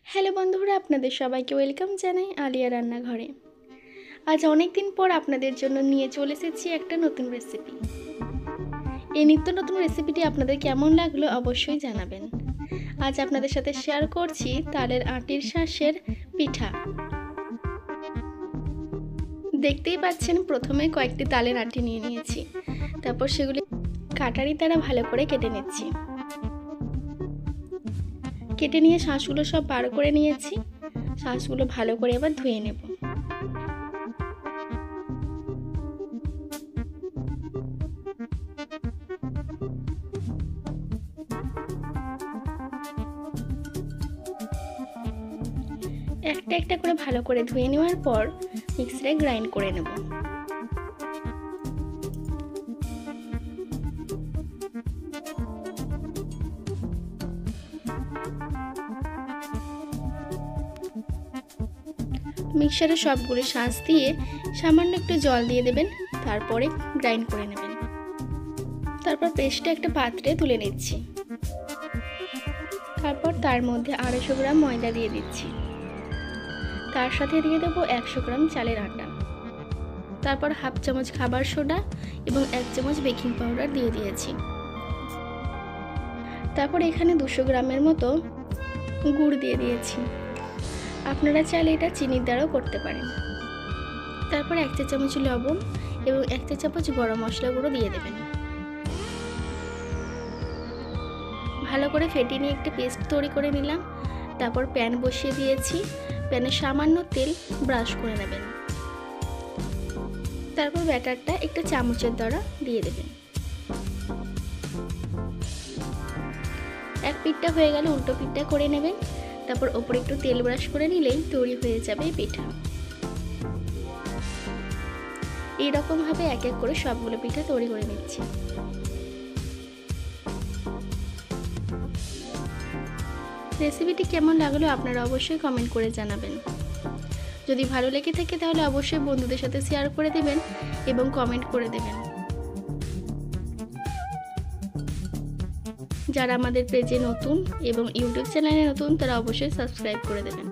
Hello বন্ধুরা, আপনাদের সবাইকে ওয়েলকাম জানাই আলিয়া রান্নাঘরে। আজ অনেক দিন পর আপনাদের জন্য নিয়ে চলে এসেছি একটা নতুন রেসিপি। এই নিত্য নতুন রেসিপিটি আপনাদের কেমন লাগলো অবশ্যই জানাবেন। আজ আপনাদের সাথে শেয়ার করছি তালের আটির শাঁসের পিঠা। দেখতেই পাচ্ছেন, প্রথমে কয়েকটি তালের আটি নিয়ে নিয়েছি, তারপর সেগুলি কাটারি দ্বারা ভালো করে কেটে নিচ্ছি। কেটে নিয়ে শাঁসগুলো সব বার করে নিয়েছি। শাঁসগুলো ভালো করে এবার ধুয়ে নেব। একটা একটা করে ভালো করে ধুয়ে নেওয়ার পর মিক্সিতে গ্রাইন্ড করে নেব। মিক্সারে সবগুলো শাঁস দিয়ে সামান্য একটু জল দিয়ে দেবেন, তারপরে গ্রাইন্ড করে নেবেন। তারপর পেস্টটা একটা পাত্রে তুলে নিচ্ছি। তারপর তার মধ্যে 250 গ্রাম ময়দা দিয়ে দিচ্ছি। তার সাথে দিয়ে দেবো 100 গ্রাম চালের আটা। তারপর হাফ চামচ খাবার সোডা এবং 1 চামচ বেকিং পাউডার দিয়ে দিয়েছি। তারপর এখানে 200 গ্রামের মতো গুড় দিয়ে দিয়েছি। আপনারা চাইলে এটা চিনির দ্বারাও করতে পারেন। তারপর 1 চা চামচ লবণ এবং 1 চা চামচ গরম মশলা গুঁড়ো দিয়ে দেবেন। ভালো করে ফেটিয়ে নিয়ে একটা পেস্ট তৈরি করে নিলাম। তারপর প্যান বসিয়ে দিয়েছি। প্যানে সামান্য তেল ব্রাশ করে নেবেন। তারপর ব্যাটারটা একটা চামচের দ্বারা দিয়ে দেবেন। এক পিঠটা হয়ে গেলে উল্টো পিঠটা করে নেবেন। তারপর ওপরে একটু তেল ব্রাশ করে নিলেই তৈরি হয়ে যাবে পিঠা। এইরকম ভাবে এক এক করে সবগুলো পিঠা তৈরি করে নিচ্ছি। রেসিপিটি কেমন লাগলো আপনারা অবশ্যই কমেন্ট করে জানাবেন। যদি ভালো লেগে থাকে তাহলে অবশ্যই বন্ধুদের সাথে শেয়ার করে দেবেন এবং কমেন্ট করে দেবেন। যারা আমাদের পেজে নতুন এবং ইউটিউব চ্যানেলে নতুন তারা অবশ্যই সাবস্ক্রাইব করে দেবেন।